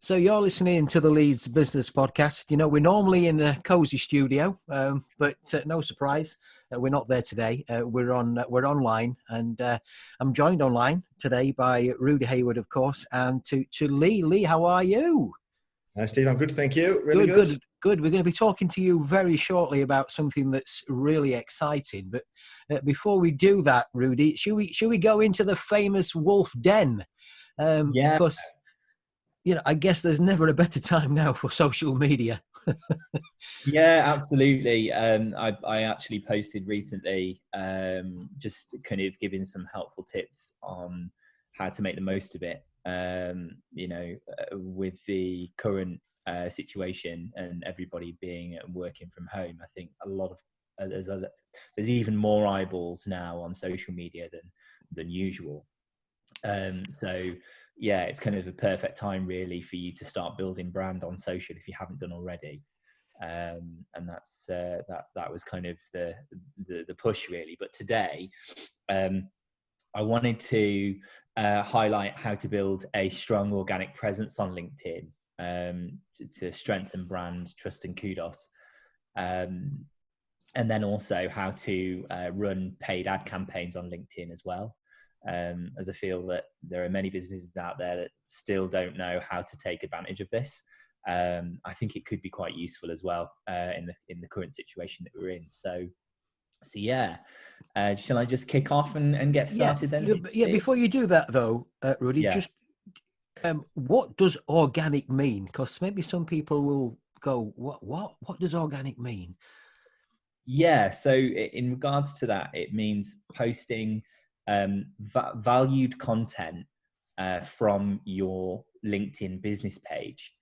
So you're listening to the Leeds Business Podcast. You know, we're normally in a cosy studio, but no surprise, we're not there today. We're online, and I'm joined online today by Rudy Hayward, of course, and to Lee. Lee, how are you? Hi, Steve. I'm good, thank you. Really good. Good. We're going to be talking to you very shortly about something that's really exciting. But before we do that, Rudy, should we go into the famous Wolf Den? Yeah. Because I guess there's never a better time now for social media. Yeah, absolutely. I actually posted recently, just kind of giving some helpful tips on how to make the most of it. With the current situation and everybody being working from home, I think a lot of there's even more eyeballs now on social media than usual. So yeah, it's kind of a perfect time really for you to start building brand on social if you haven't done already. And that's that was kind of the push really. But today, I wanted to highlight how to build a strong organic presence on LinkedIn to strengthen brand trust and kudos. And then also how to run paid ad campaigns on LinkedIn as well. As I feel that there are many businesses out there that still don't know how to take advantage of this. I think it could be quite useful as well in the current situation that we're in. So yeah, shall I just kick off and get started then? Yeah. Before you do that though, Rudy, just what does organic mean? Because maybe some people will go, what does organic mean? Yeah. So in regards to that, it means posting valued content from your LinkedIn business page,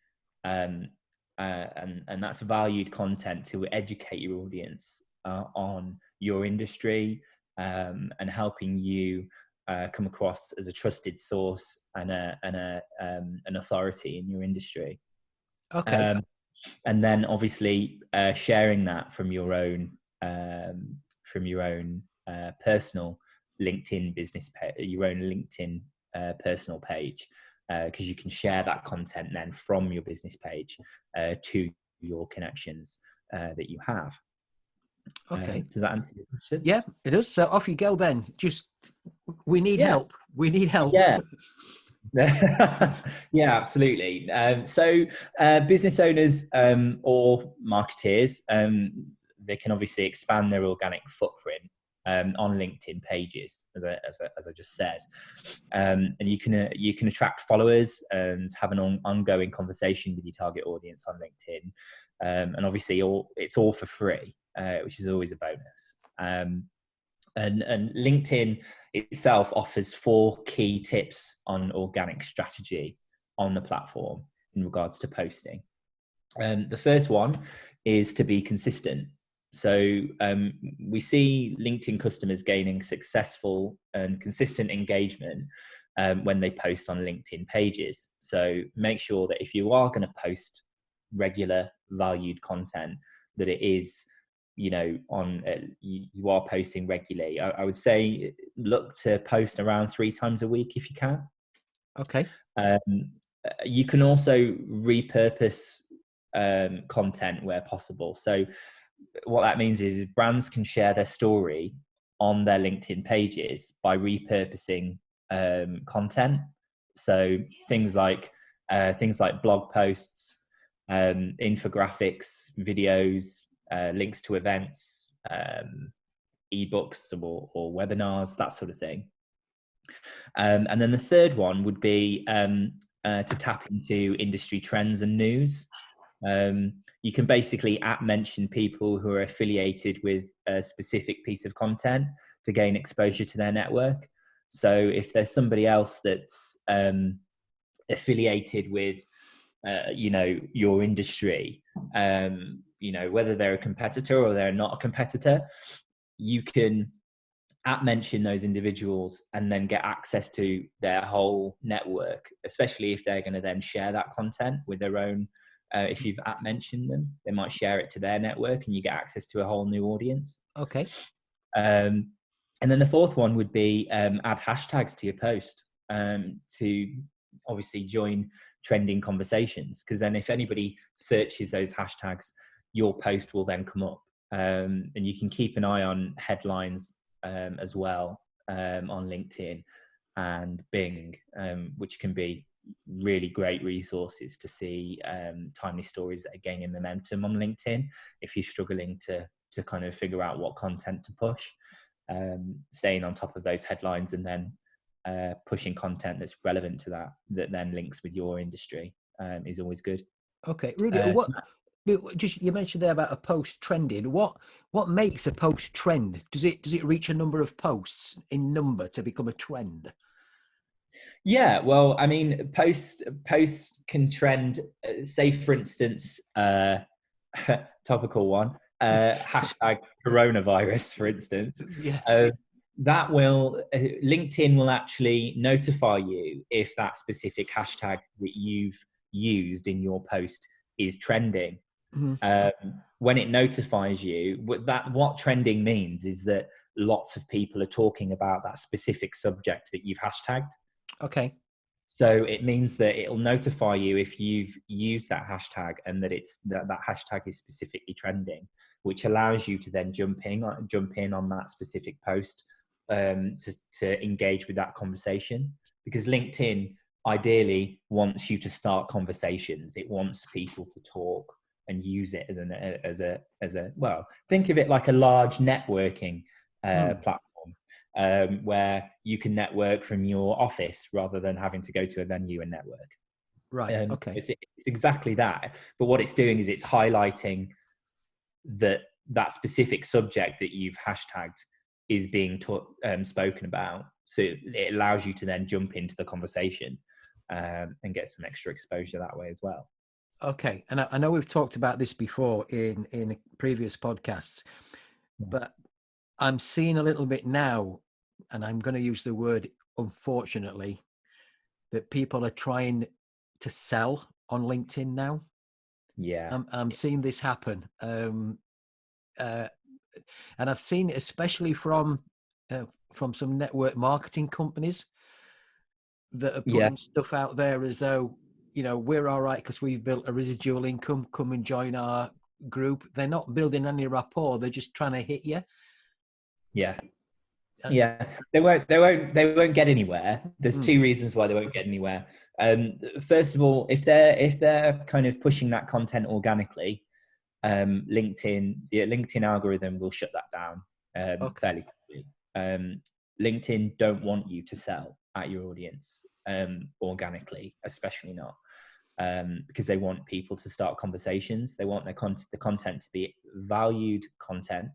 and that's valued content to educate your audience on your industry, and helping you come across as a trusted source and an authority in your industry. Okay. And then obviously sharing that from your own personal LinkedIn business page, your own LinkedIn personal page, because you can share that content then from your business page to your connections that you have. Okay. Does that answer your question? Yeah, it does. So off you go, Ben. We need help. We need help. Yeah. Yeah, absolutely. So business owners or marketeers, they can obviously expand their organic footprint on LinkedIn pages, as I just said, and you can attract followers and have an ongoing conversation with your target audience on LinkedIn, and obviously it's all for free, which is always a bonus. And LinkedIn itself offers 4 key tips on organic strategy on the platform in regards to posting. The first one is to be consistent. So we see LinkedIn customers gaining successful and consistent engagement when they post on LinkedIn pages. So make sure that if you are going to post regular valued content, that it is, you are posting regularly. I would say look to post around 3 times a week if you can. Okay. You can also repurpose content where possible. So what that means is brands can share their story on their LinkedIn pages by repurposing content. So things like blog posts, infographics, videos, links to events, ebooks or webinars, that sort of thing. And then the third one would be to tap into industry trends and news. You can basically mention people who are affiliated with a specific piece of content to gain exposure to their network. So if there's somebody else that's affiliated with your industry, whether they're a competitor or they're not a competitor, you can mention those individuals and then get access to their whole network, especially if they're going to then share that content with their own. If you've mentioned them, they might share it to their network and you get access to a whole new audience. Okay. And then the fourth one would be add hashtags to your post to obviously join trending conversations, because then if anybody searches those hashtags, your post will then come up. And you can keep an eye on headlines as well on LinkedIn and Bing, which can be really great resources to see timely stories that are gaining momentum on LinkedIn if you're struggling to kind of figure out what content to push. Staying on top of those headlines and then pushing content that's relevant to that then links with your industry is always good. Okay, Rudy, you mentioned there about a post trending. What makes a post trend? Does it reach a number of posts in number to become a trend? Yeah, well, I mean, post can trend. Say, for instance, topical one, hashtag coronavirus, for instance. Yes. That will LinkedIn will actually notify you if that specific hashtag that you've used in your post is trending. Mm-hmm. When it notifies you, what trending means is that lots of people are talking about that specific subject that you've hashtagged. Okay. So it means that it'll notify you if you've used that hashtag and that that hashtag is specifically trending, which allows you to then jump in on that specific post to engage with that conversation. Because LinkedIn ideally wants you to start conversations. It wants people to talk and use it as a well, think of it like a large networking platform. Where you can network from your office rather than having to go to a venue and network. Right. Okay. It's exactly that. But what it's doing is it's highlighting that specific subject that you've hashtagged is being spoken about. So it allows you to then jump into the conversation and get some extra exposure that way as well. Okay. And I know we've talked about this before in previous podcasts, but I'm seeing a little bit now, and I'm going to use the word unfortunately, that people are trying to sell on LinkedIn now. Yeah. I'm seeing this happen. And I've seen it especially from some network marketing companies that are putting stuff out there as though, we're all right because we've built a residual income, come and join our group. They're not building any rapport. They're just trying to hit you. Yeah. Yeah, they won't get anywhere. There's two reasons why they won't get anywhere. First of all, if they're kind of pushing that content organically, the LinkedIn algorithm will shut that down fairly quickly. LinkedIn don't want you to sell at your audience organically, especially not because they want people to start conversations. They want the content to be valued content.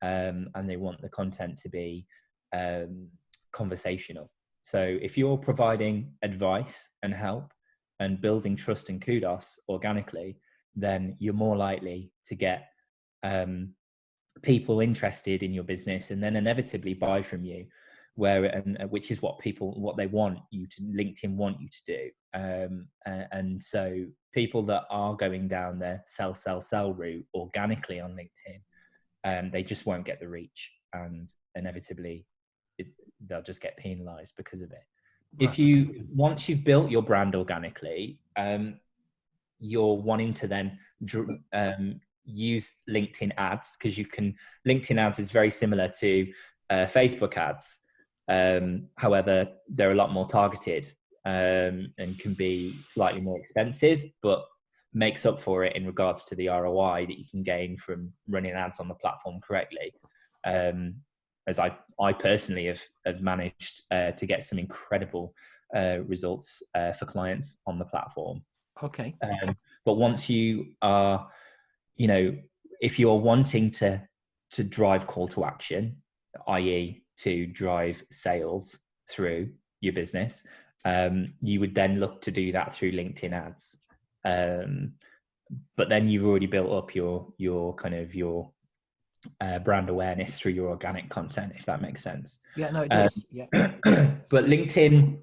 And they want the content to be conversational. So if you're providing advice and help and building trust and kudos organically, then you're more likely to get people interested in your business and then inevitably buy from you, which is what they want you to, LinkedIn want you to do. And so people that are going down the sell route organically on LinkedIn, they just won't get the reach, and inevitably they'll just get penalized because of it. Right. Once you've built your brand organically, you're wanting to then use LinkedIn ads, because LinkedIn ads is very similar to Facebook ads. However, they're a lot more targeted and can be slightly more expensive, but makes up for it in regards to the ROI that you can gain from running ads on the platform correctly. As I personally have managed to get some incredible results for clients on the platform. Okay. But once you are, if you're wanting to drive call to action, i.e. to drive sales through your business, you would then look to do that through LinkedIn ads. But then you've already built up your brand awareness through your organic content, if that makes sense. Yeah, no, it does. Yeah. But LinkedIn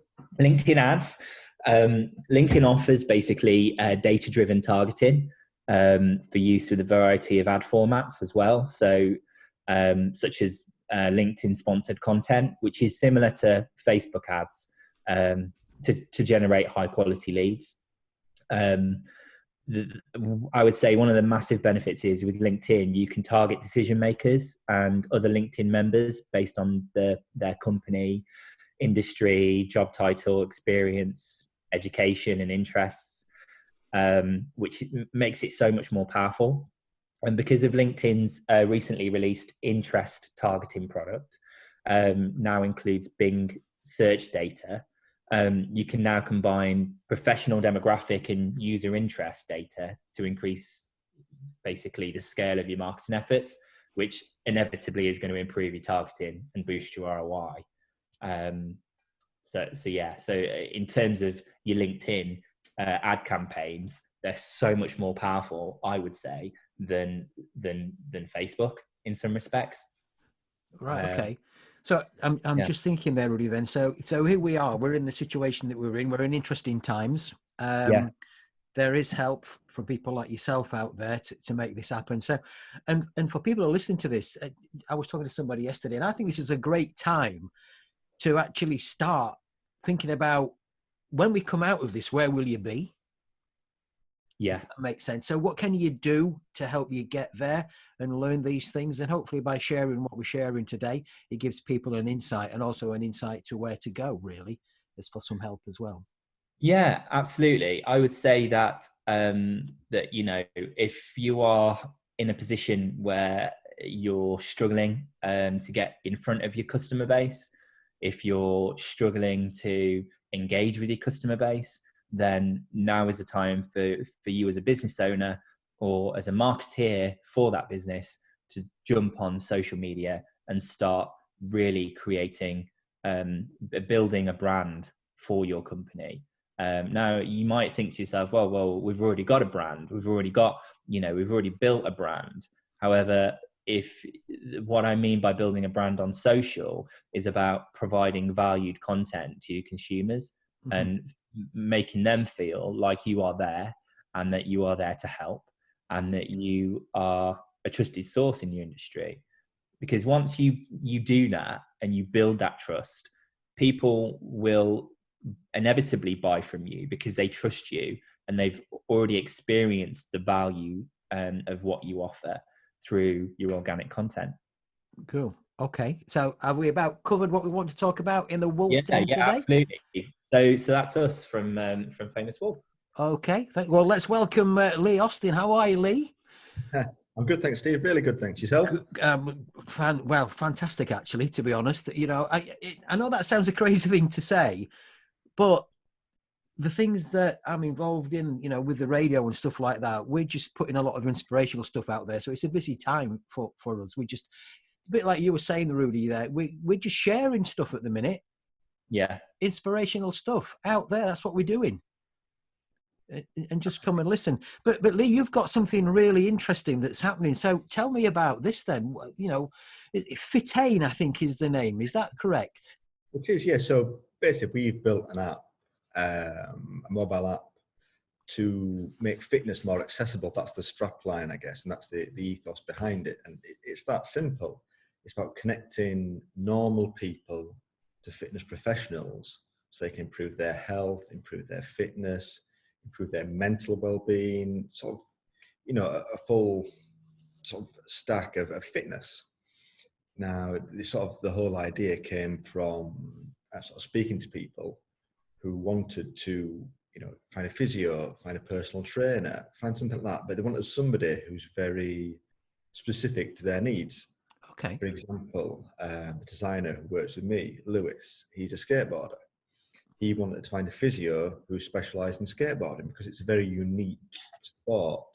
ads, LinkedIn offers basically data-driven targeting for use with a variety of ad formats as well. So such as LinkedIn sponsored content, which is similar to Facebook ads. to generate high quality leads. I would say one of the massive benefits is with LinkedIn, you can target decision makers and other LinkedIn members based on their company, industry, job title, experience, education, and interests, which makes it so much more powerful. And because of LinkedIn's recently released interest targeting product, now includes Bing search data, you can now combine professional demographic and user interest data to increase basically the scale of your marketing efforts, which inevitably is going to improve your targeting and boost your ROI. So in terms of your LinkedIn ad campaigns, they're so much more powerful, I would say, than Facebook in some respects. Right. Okay. So I'm just thinking there, Rudy. Then, so here we are. We're in the situation that we're in. We're in interesting times. There is help for people like yourself out there to make this happen. So, and for people who are listening to this, I was talking to somebody yesterday, and I think this is a great time to actually start thinking about when we come out of this, where will you be? Yeah, that makes sense. So what can you do to help you get there and learn these things? And hopefully by sharing what we're sharing today, it gives people an insight, and also an insight to where to go, really, is for some help as well. Yeah, absolutely. I would say that, that, you know, if you are in a position where you're struggling to get in front of your customer base, if you're struggling to engage with your customer base, then now is the time for you as a business owner or as a marketeer for that business to jump on social media and start really creating, building a brand for your company. Now you might think to yourself, well, we've already got a brand. We've already built a brand. However, if what I mean by building a brand on social is about providing valued content to consumers, mm-hmm. and making them feel like you are there and that you are there to help and that you are a trusted source in your industry. Because once you do that and you build that trust, people will inevitably buy from you because they trust you and they've already experienced the value of what you offer through your organic content. Cool. Okay. So have we about covered what we want to talk about in the Wolf Den today? Yeah, absolutely. So that's us from Famous Wolf. Okay. Well, let's welcome Lee Austin. How are you, Lee? I'm good, thanks, Steve. Really good, thanks. Yourself? Fantastic, actually, to be honest. You know, I know that sounds a crazy thing to say, but the things that I'm involved in, you know, with the radio and stuff like that, we're just putting a lot of inspirational stuff out there. So it's a busy time for us. We just, a bit like you were saying, Rudy, there, we're just sharing stuff at the minute. Yeah. Inspirational stuff out there. That's what we're doing. And just come and listen. But Lee, you've got something really interesting that's happening. So tell me about this then. You know, Fitain, I think, is the name. Is that correct? It is, yeah. So basically, we've built an app, a mobile app, to make fitness more accessible. That's the strap line, I guess, and that's the ethos behind it. And it's that simple. It's about connecting normal people to fitness professionals so they can improve their health, improve their fitness, improve their mental well-being, sort of, you know, a full sort of stack of fitness. Now, the whole idea came from sort of speaking to people who wanted to, you know, find a physio, find a personal trainer, find something like that, but they wanted somebody who's very specific to their needs. Okay. For example, the designer who works with me, Lewis, he's a skateboarder. He wanted to find a physio who specialised in skateboarding because it's a very unique sport.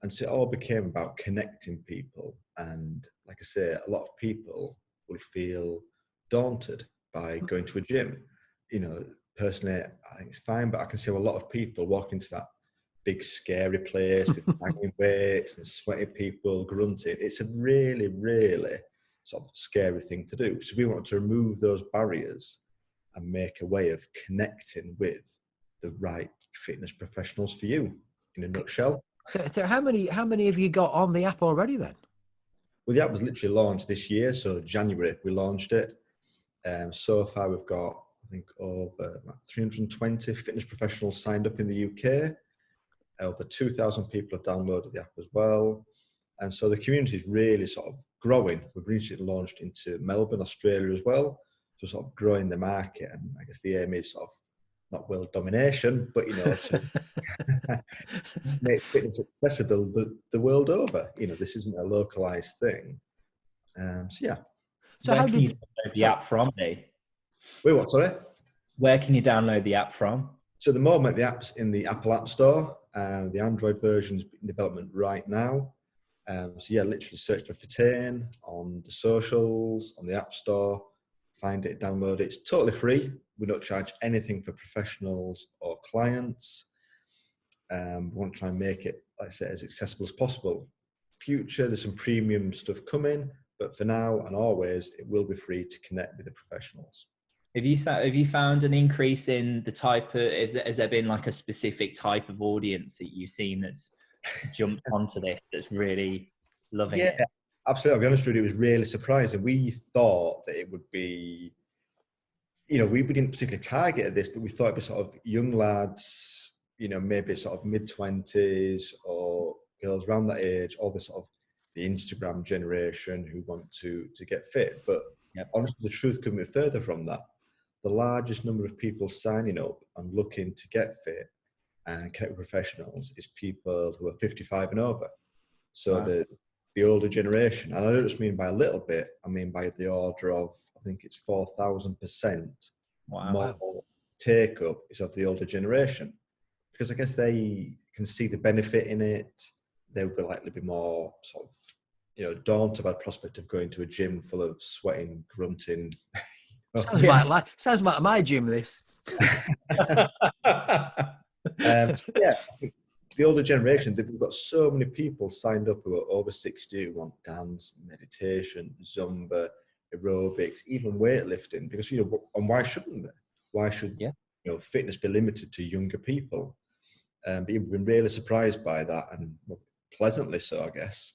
And so it all became about connecting people. And like I say, a lot of people will feel daunted by going to a gym. You know, personally, I think it's fine, but I can see a lot of people walk into that big, scary place with banging weights and sweaty people grunting. It's a really, really sort of scary thing to do. So we want to remove those barriers and make a way of connecting with the right fitness professionals for you, in a nutshell. So how many have you got on the app already then? Well, the app was literally launched this year, so January we launched it. So far we've got, I I think over 320 fitness professionals signed up in the UK. Over 2,000 people have downloaded the app as well. And so the community is really sort of growing. We've recently launched into Melbourne, Australia as well. So sort of growing the market. And I guess the aim is sort of not world domination, but, to make fitness accessible the world over. This isn't a localized thing. So yeah. So where can you download the app from, Lee? Wait, what, sorry? Where can you download the app from? So at the moment, the app's in the Apple App Store. The Android version is in development right now. So yeah, literally search for Fitain on the socials, on the App Store, find it, download it. It's totally free. We don't charge anything for professionals or clients. We want to try and make it, like I said, as accessible as possible. Future, there's some premium stuff coming, but for now and always, it will be free to connect with the professionals. Have you found an increase in the type of, has there been like a specific type of audience that you've seen that's jumped onto this, that's really loving it? Yeah, absolutely. I'll be honest with you, it was really surprising. We thought that it would be, we didn't particularly target this, but we thought it'd be sort of young lads, maybe sort of mid-20s or girls around that age, or the sort of the Instagram generation who want to get fit. But honestly, the truth couldn't be further from that. The largest number of people signing up and looking to get fit and connect with professionals is people who are 55 and over. So wow. the older generation, and I don't just mean by a little bit, I mean by the order of, I think it's 4,000% more take up is of the older generation. Because I guess they can see the benefit in it. They would likely be more sort of, daunted by the prospect of going to a gym full of sweating, grunting. Sounds like my gym, this. Yeah, I think the older generation, we've got so many people signed up who are over 60 who want dance, meditation, Zumba, aerobics, even weightlifting. Because, and why shouldn't they? Why should fitness be limited to younger people? But we've been really surprised by that, and pleasantly so, I guess.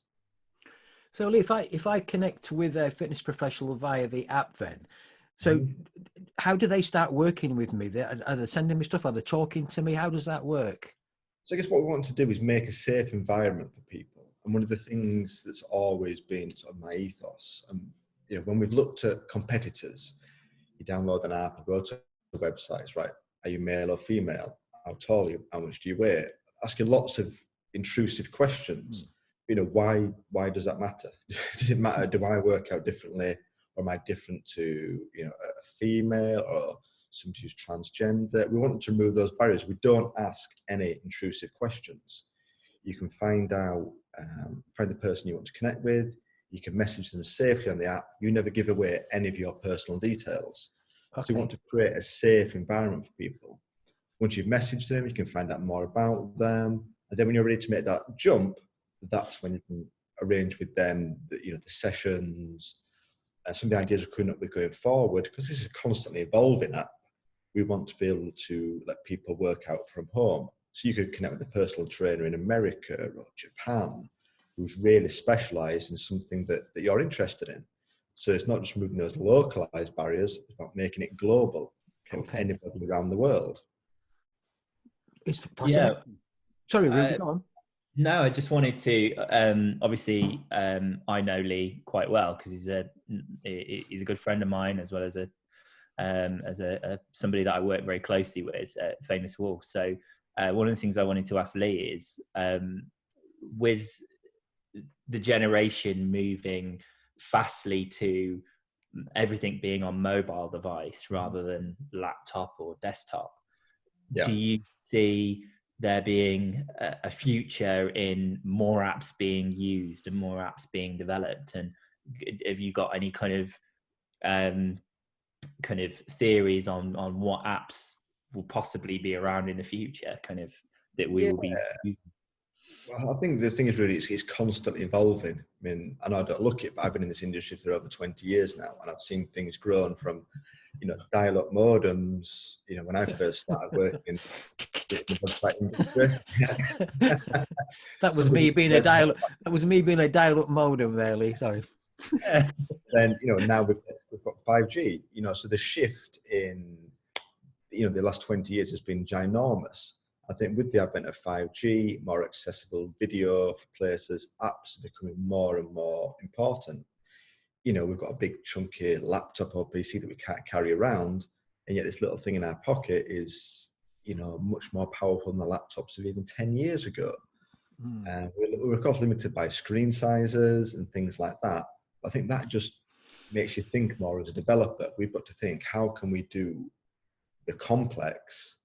So, Lee, if I connect with a fitness professional via the app, then, so how do they start working with me? Are they sending me stuff? Are they talking to me? How does that work? So I guess what we want to do is make a safe environment for people. And one of the things that's always been sort of my ethos, and when we've looked at competitors, you download an app, go to the websites, right? Are you male or female? How tall are you? How much do you weigh? Asking lots of intrusive questions. Why does that matter? Does it matter? Do I work out differently? Or am I different to, a female or somebody who's transgender? We want to remove those barriers. We don't ask any intrusive questions. You can find out, find the person you want to connect with. You can message them safely on the app. You never give away any of your personal details. Okay. So we want to create a safe environment for people. Once you've messaged them, you can find out more about them. And then when you're ready to make that jump, that's when you can arrange with them the sessions, some of the ideas we're coming up with going forward, because this is a constantly evolving app. We want to be able to let people work out from home. So you could connect with a personal trainer in America or Japan who's really specialised in something that you're interested in. So it's not just removing those localised barriers, it's about making it global, with anybody around the world. It's possible. Yeah. Sorry, Ruben, go on. No, I just wanted to. Obviously, I know Lee quite well because he's a good friend of mine, as well as somebody that I work very closely with at Famous Wolf. So one of the things I wanted to ask Lee is, with the generation moving fastly to everything being on mobile device rather than laptop or desktop, do you see there being a future in more apps being used and more apps being developed? And have you got any kind of theories on what apps will possibly be around in the future, that we will be using? Well, I think the thing is really, it's constantly evolving. I mean, I know I don't look it, but I've been in this industry for over 20 years now, and I've seen things grown from, dial-up modems, when I first started working. That was me being a dial-up modem there, Lee, sorry. Then, now we've got 5G, so the shift in the last 20 years has been ginormous. I think with the advent of 5G, more accessible video for places, apps are becoming more and more important. We've got a big chunky laptop or PC that we can't carry around, and yet this little thing in our pocket is, much more powerful than the laptops of even 10 years ago. We're of course limited by screen sizes and things like that. But I think that just makes you think more as a developer. We've got to think, how can we do the complex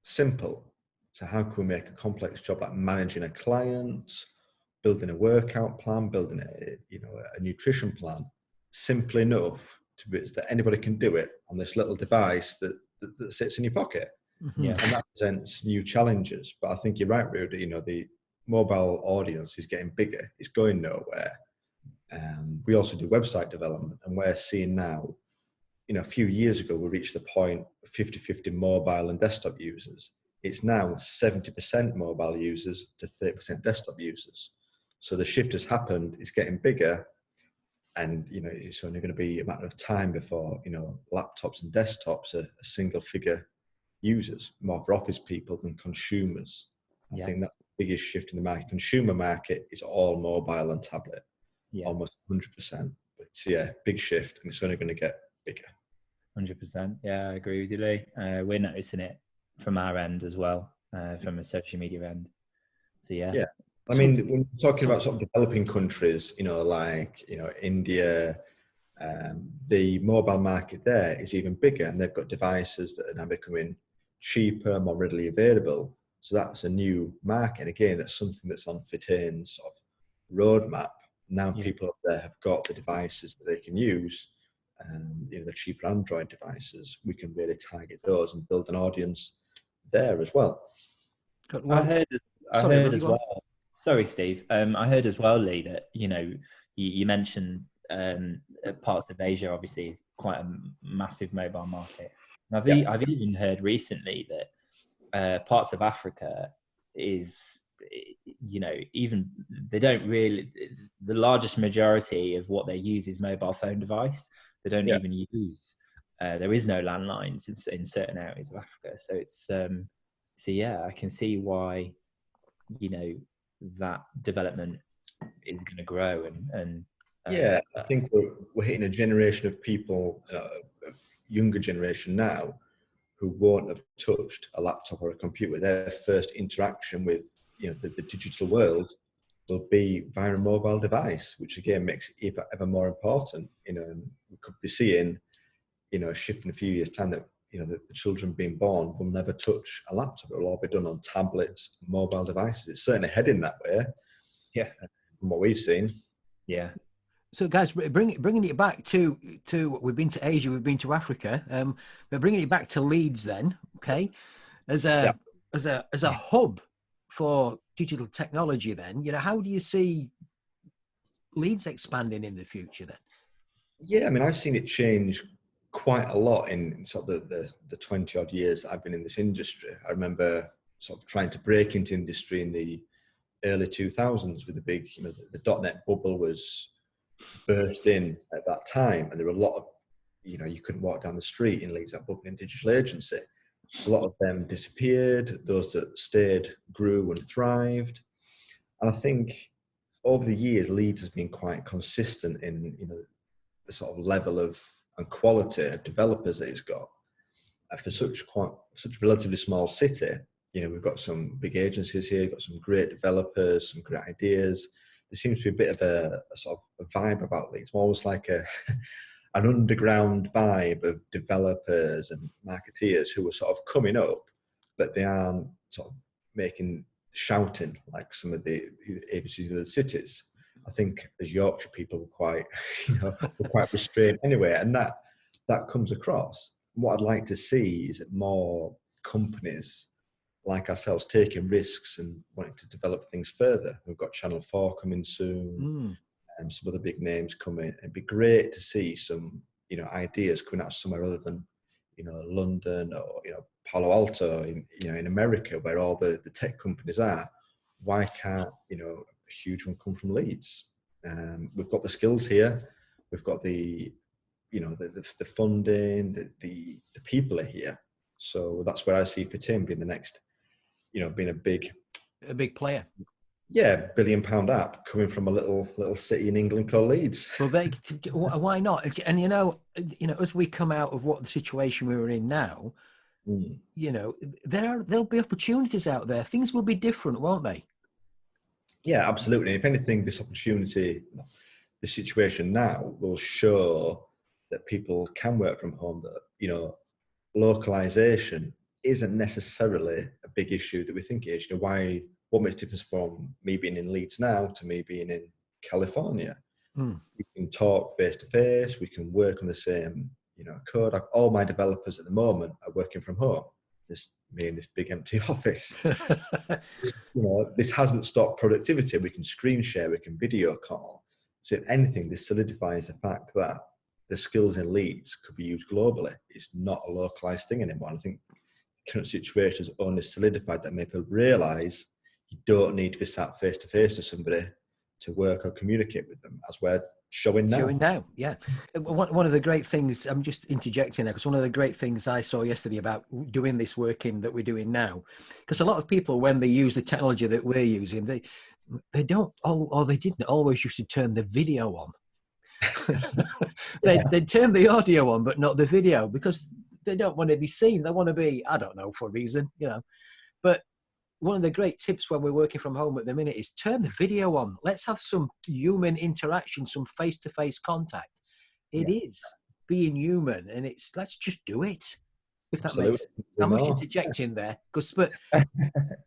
simple? So how can we make a complex job like managing a client, building a workout plan, building a nutrition plan, simple enough that anybody can do it on this little device that sits in your pocket. Yeah. And that presents new challenges. But I think you're right, Rudy. The mobile audience is getting bigger. It's going nowhere. We also do website development, and we're seeing now, a few years ago, we reached the point of 50-50 mobile and desktop users. It's now 70% mobile users to 30% desktop users. So the shift has happened. It's getting bigger, and it's only going to be a matter of time before laptops and desktops are single figure users, more for office people than consumers. I think that's the biggest shift in the market. Consumer market is all mobile and tablet, almost 100%. But big shift, and it's only going to get bigger. 100%. Yeah, I agree with you, Lee. We're noticing it from our end as well, from a social media end. So yeah. I mean, when we're talking about sort of developing countries, like India, the mobile market there is even bigger, and they've got devices that are now becoming cheaper, more readily available. So that's a new market. And again, that's something that's on Fitain's sort of roadmap. Now people up there have got the devices that they can use, the cheaper Android devices. We can really target those and build an audience there as well. I heard as well. Sorry, Steve. I heard as well, Lee, that you mentioned parts of Asia obviously is quite a massive mobile market. And I've even heard recently that parts of Africa is, even they don't really, the largest majority of what they use is mobile phone device. They don't even use, there is no landlines in certain areas of Africa. So it's, I can see why, that development is going to grow and I think we're hitting a generation of people, of younger generation now, who won't have touched a laptop or a computer. Their first interaction with the digital world will be via a mobile device, which again makes it ever more important. And we could be seeing a shift in a few years' time that the children being born will never touch a laptop. It will all be done on tablets, mobile devices. It's certainly heading that way. From what we've seen. So guys, bringing it back to we've been to Asia, we've been to Africa, but bringing it back to Leeds then, okay, as a hub for digital technology then, how do you see Leeds expanding in the future then? I mean, I've seen it change quite a lot in sort of the 20 odd years I've been in this industry. I remember sort of trying to break into industry in the early 2000s with the big, the .NET bubble was burst in at that time, and there were a lot of, you couldn't walk down the street in Leeds that bubbling digital agency. A lot of them disappeared. Those that stayed grew and thrived. And I think over the years, Leeds has been quite consistent in the sort of level of and quality of developers that it's got. For such relatively small city, we've got some big agencies here, got some great developers, some great ideas. There seems to be a bit of a sort of a vibe about Leeds, almost like an underground vibe of developers and marketeers who are sort of coming up, but they aren't sort of shouting like some of the agencies of the cities. I think as Yorkshire people were quite, were quite restrained anyway, and that comes across. What I'd like to see is that more companies like ourselves taking risks and wanting to develop things further. We've got Channel 4 coming soon, and some other big names coming. It'd be great to see some, ideas coming out somewhere other than, London or, Palo Alto in America, where all the tech companies are. Why can't, a huge one come from Leeds? We've got the skills here. We've got the funding, the people are here. So that's where I see Fitain being the next, being a big player. Yeah, £1 billion app coming from a little city in England called Leeds. Well, why not? And as we come out of what the situation we were in now, there'll be opportunities out there. Things will be different, won't they? Yeah, absolutely. If anything, this situation now will show that people can work from home. That localization isn't necessarily a big issue that we think it is. What makes difference from me being in Leeds now to me being in California? We can talk face to face. We can work on the same, code. All my developers at the moment are working from home. There's me in this big empty office. This hasn't stopped productivity. We can screen share. We can video call. So if anything, this solidifies the fact that the skills in Leeds could be used globally. It's not a localized thing anymore. And I think the current situation has only solidified that, make people realise you don't need to be sat face to face to somebody to work or communicate with them, as we're showing now. Yeah. One of the great things, I'm just interjecting there, because one of the great things I saw yesterday about doing this working that we're doing now, because a lot of people, when they use the technology that we're using, they don't, or they didn't always used to turn the video on. They turn the audio on, but not the video, because they don't want to be seen. They want to be, I don't know, for a reason, But one of the great tips when we're working from home at the minute is turn the video on. Let's have some human interaction, some face-to-face contact. It is being human, and let's just do it. If that makes sense. I'm just interjecting there, but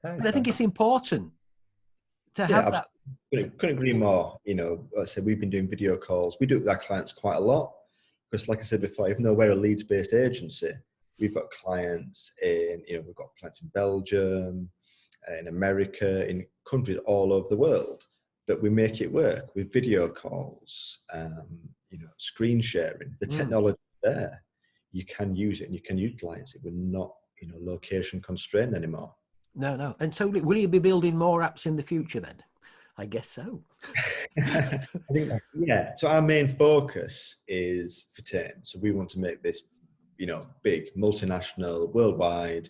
I think it's important to have that. Couldn't agree more. Like I said, we've been doing video calls. We do it with our clients quite a lot, because like I said before, even though we're a Leeds-based agency, we've got clients we've got clients in Belgium, in America, in countries all over the world, but we make it work with video calls, screen sharing. The technology there, you can use it and you can utilize it. We're not, location constrained anymore. No. And so will you be building more apps in the future then? I guess so. I think, yeah. So our main focus is Fitain. So we want to make this, big, multinational, worldwide.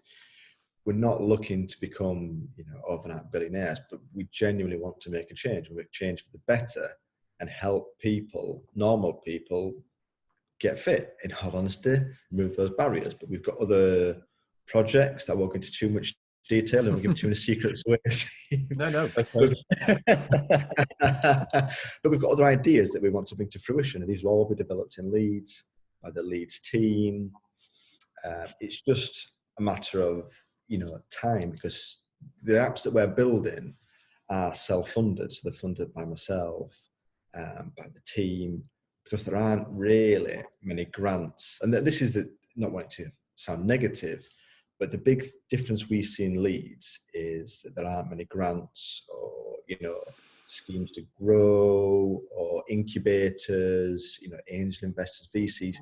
We're not looking to become, overnight billionaires, but we genuinely want to make a change. We make change for the better and help people, normal people, get fit, in all honesty, remove those barriers. But we've got other projects that won't go into too much detail, and we'll give too many secrets away. No. But we've got other ideas that we want to bring to fruition, and these will all be developed in Leeds by the Leeds team. It's just a matter of time, because the apps that we're building are self-funded, so they're funded by myself, by the team, because there aren't really many grants. And this is not wanting to sound negative, but the big difference we see in Leeds is that there aren't many grants or schemes to grow, or incubators, angel investors, VCs.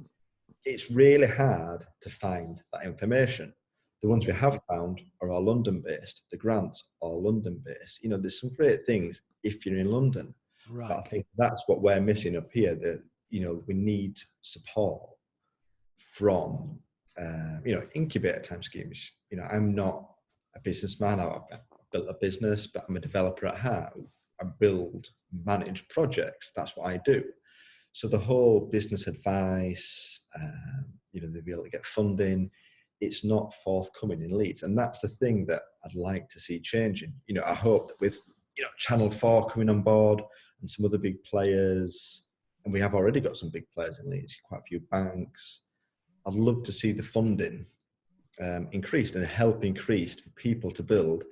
It's really hard to find that information. The ones we have found are all London-based. The grants are London-based. There's some great things if you're in London. Right. But I think that's what we're missing up here. That we need support from incubator time schemes. I'm not a businessman. I've built a business, but I'm a developer at heart. I build, manage projects. That's what I do. So the whole business advice, they'll be able to get funding. It's not forthcoming in Leeds, and that's the thing that I'd like to see changing. I hope that with Channel 4 coming on board and some other big players, and we have already got some big players in Leeds, quite a few banks. I'd love to see the funding increased and help increased for people to build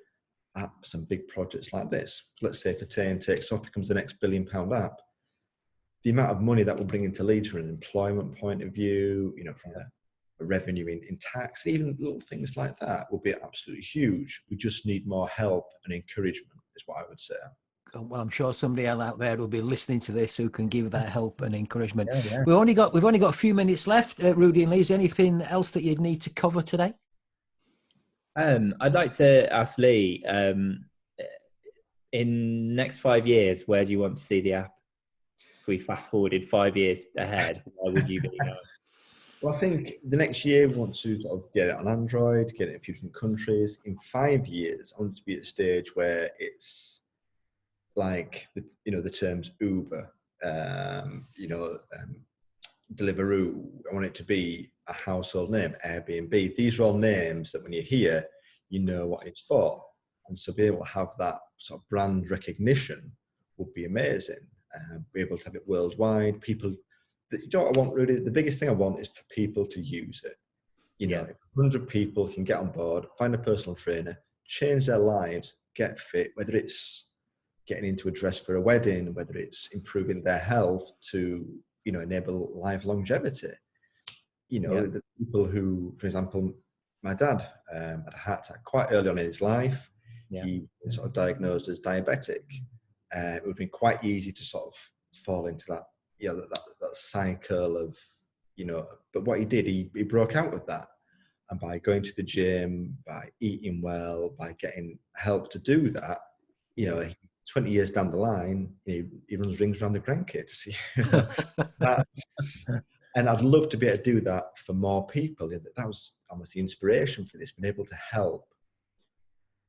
apps and big projects like this. Let's say Fitain takes off, becomes the next £1 billion app. The amount of money that will bring into Leeds from an employment point of view, from a revenue in tax, even little things like that will be absolutely huge. We just need more help and encouragement, is what I would say. Well, I'm sure somebody out there will be listening to this who can give that help and encouragement. Yeah. We've only got a few minutes left, Rudy and Lee. Is there anything else that you'd need to cover today? I'd like to ask Lee, in next 5 years, where do you want to see the app? If we fast forwarded 5 years ahead, where would you be going? Well, I think the next year we want to sort of get it on Android, get it in a few different countries. In 5 years, I want it to be at a stage where it's like the terms Uber, Deliveroo. I want it to be a household name. Airbnb. These are all names that when you hear, you know what it's for, and so be able to have that sort of brand recognition would be amazing. Be able to have it worldwide. People, you know what I want really? The biggest thing I want is for people to use it. You know, if 100 people can get on board, find a personal trainer, change their lives, get fit, whether it's getting into a dress for a wedding, whether it's improving their health to, enable life longevity. The people who, for example, my dad had a heart attack quite early on in his life. He was sort of diagnosed as diabetic. It would have been quite easy to sort of fall into that, that cycle of, but what he did, he broke out of that. And by going to the gym, by eating well, by getting help to do that, 20 years down the line, he runs rings around the grandkids. And I'd love to be able to do that for more people. That was almost the inspiration for this, being able to help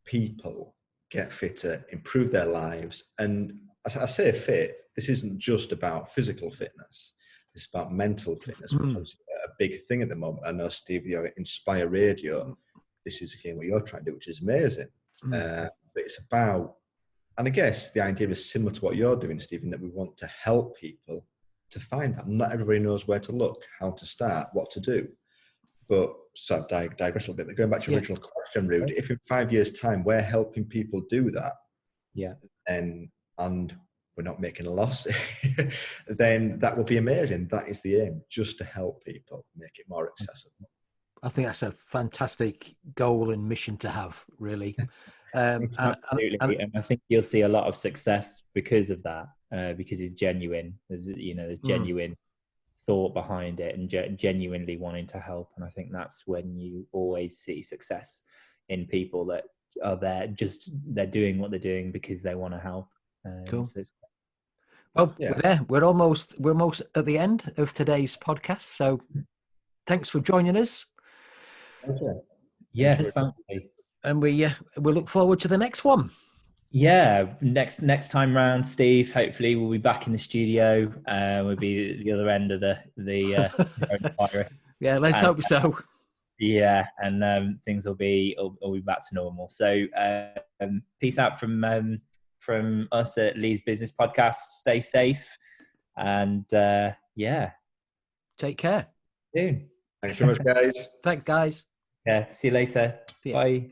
people get fitter, improve their lives. And as I say fit, this isn't just about physical fitness. It's about mental fitness, which is a big thing at the moment. I know, Steve, you're at Inspire Radio. This is again what you're trying to do, which is amazing. But it's about, and I guess the idea is similar to what you're doing, Stephen, that we want to help people to find that. Not everybody knows where to look, how to start, what to do. But so I digress a little bit. But going back to your original question, Rude, if in 5 years' time we're helping people do that, and we're not making a loss, then that would be amazing. That is the aim, just to help people, make it more accessible. I think that's a fantastic goal and mission to have, really. Absolutely, and I think you'll see a lot of success because of that, because it's genuine. There's genuine thought behind it, and genuinely wanting to help. And I think that's when you always see success in people that are there, they're doing what they're doing because they want to help. Cool. Well, we're almost at the end of today's podcast. So thanks for joining us. Okay. Yes, thank you. And we look forward to the next one. Yeah, next time round, Steve. Hopefully, we'll be back in the studio. We'll be the other end of the coronavirus. Yeah, let's hope so. Yeah, and things will be back to normal. So, peace out from us at Leeds Business Podcast. Stay safe, and take care. Soon. Thanks so much, guys. Thanks, guys. Yeah, see you later. Bye.